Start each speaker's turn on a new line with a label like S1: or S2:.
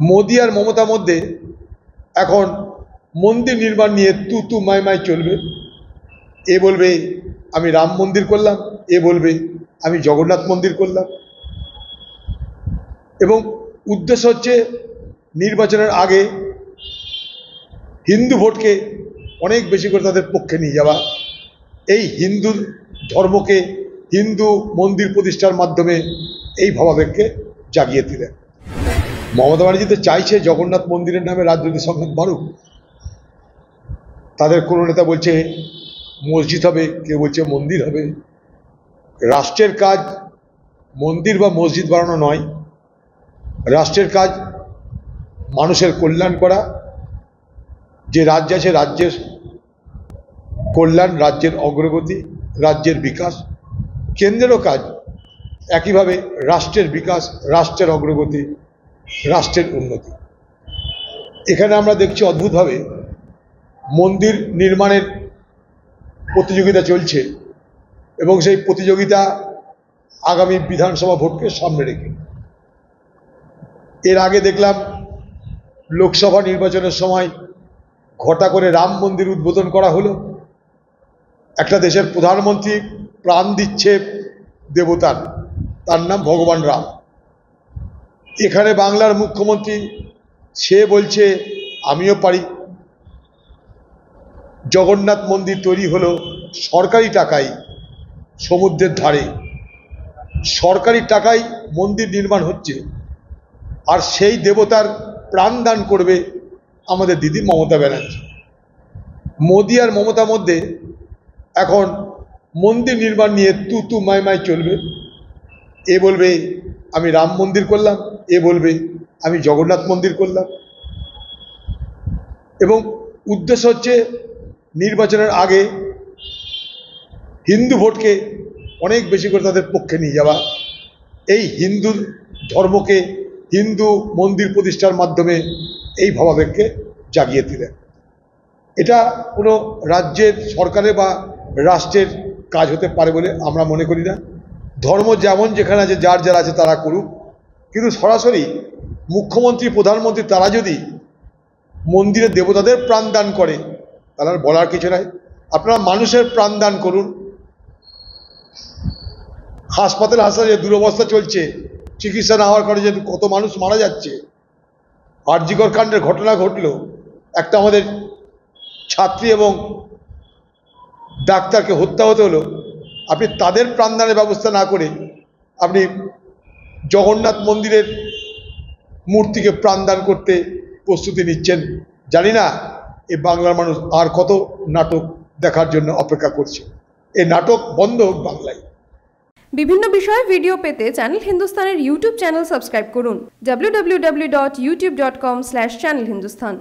S1: মোদি আর মমতার মধ্যে এখন মন্দির নির্মাণ নিয়ে তু তু মাই মাই চলবে। এ বলবে আমি রাম মন্দির করলাম, এ বলবে আমি জগন্নাথ মন্দির করলাম, এবং উদ্দেশ্য হচ্ছে নির্বাচনের আগে হিন্দু ভোটকে অনেক বেশি করে তাদের পক্ষে নিয়ে যাওয়া, এই হিন্দু ধর্মকে হিন্দু মন্দির প্রতিষ্ঠার মাধ্যমে এই ভাবাবেগকে জাগিয়ে দিলেন। মমতা ব্যানার্জি তো চাইছে জগন্নাথ মন্দিরের নামে রাজনৈতিক সংঘাত বাড়ুক। তাদের কোনো নেতা বলছে মসজিদ হবে, কেউ বলছে মন্দির হবে। রাষ্ট্রের কাজ মন্দির বা মসজিদ বানানো নয়, রাষ্ট্রের কাজ মানুষের কল্যাণ করা। যে রাজ্য আছে রাজ্যের কল্যাণ, রাজ্যের অগ্রগতি, রাজ্যের বিকাশ। কেন্দ্রেরও কাজ একইভাবে রাষ্ট্রের বিকাশ, রাষ্ট্রের অগ্রগতি, রাষ্ট্রের উন্নতি। এখানে আমরা দেখছি অদ্ভুতভাবে মন্দির নির্মাণের প্রতিযোগিতা চলছে, এবং সেই প্রতিযোগিতা আগামী বিধানসভা ভোটকে সামনে রেখে। এর আগে দেখলাম লোকসভা নির্বাচনের সময় ঘটা করে রাম মন্দির উদ্বোধন করা হলো। একটা দেশের প্রধানমন্ত্রী প্রাণ দিচ্ছে দেবতার, তার নাম ভগবান রাম। এখানে বাংলার মুখ্যমন্ত্রী সে বলছে আমিও পারি। জগন্নাথ মন্দির তৈরি হলো সরকারি টাকায়, সমুদ্রের ধারে সরকারি টাকায় মন্দির নির্মাণ হচ্ছে, আর সেই দেবতার প্রাণ দান করবে আমাদের দিদি মমতা ব্যানার্জি। মোদি আর মমতার মধ্যে এখন মন্দির নির্মাণ নিয়ে তু তু মাই মাই চলবে। এ বলবে আমি রাম মন্দির করলাম, এ বলবে আমি জগন্নাথ মন্দির করলাম, এবং উদ্দেশ্য হচ্ছে নির্বাচনের আগে হিন্দু ভোটকে অনেক বেশি করে তাদের পক্ষে নিয়ে যাওয়া, এই হিন্দু ধর্মকে হিন্দু মন্দির প্রতিষ্ঠার মাধ্যমে এই ভাবাবেগকে জাগিয়ে দিলেন। এটা কোনো রাজ্যের সরকারের বা রাষ্ট্রের কাজ হতে পারে বলে আমরা মনে করি না। ধর্ম যেমন যেখানে আছে, যার যার আছে তারা করুক, কিন্তু সরাসরি মুখ্যমন্ত্রী প্রধানমন্ত্রী তারা যদি মন্দিরে দেবতাদের প্রাণ দান করে, তার বলার কিছু নাই। আপনারা মানুষের প্রাণ দান করুন। হাসপাতালে যে দুরবস্থা চলছে, চিকিৎসা না হওয়ার কারণে যে কত মানুষ মারা যাচ্ছে, আরজিকর কাণ্ডের ঘটনা ঘটল, একটা আমাদের ছাত্রী এবং ডাক্তারকে হত্যা হতে হলো। আপনি তাদের প্রাণদানের ব্যবস্থা না করে আপনি জগন্নাথ মন্দিরের মূর্তিকে প্রাণদান করতে প্রস্তুতি নিচ্ছেন। জানি না এই বাংলার মানুষ আর কত নাটক দেখার জন্য অপেক্ষা করছে। এই নাটক বন্ধ হোক বাংলায়।
S2: বিভিন্ন বিষয়ে ভিডিও পেতে চ্যানেল হিন্দুস্তানের ইউটিউব চ্যানেল সাবস্ক্রাইব করুন www.youtube.com/channelhindustan।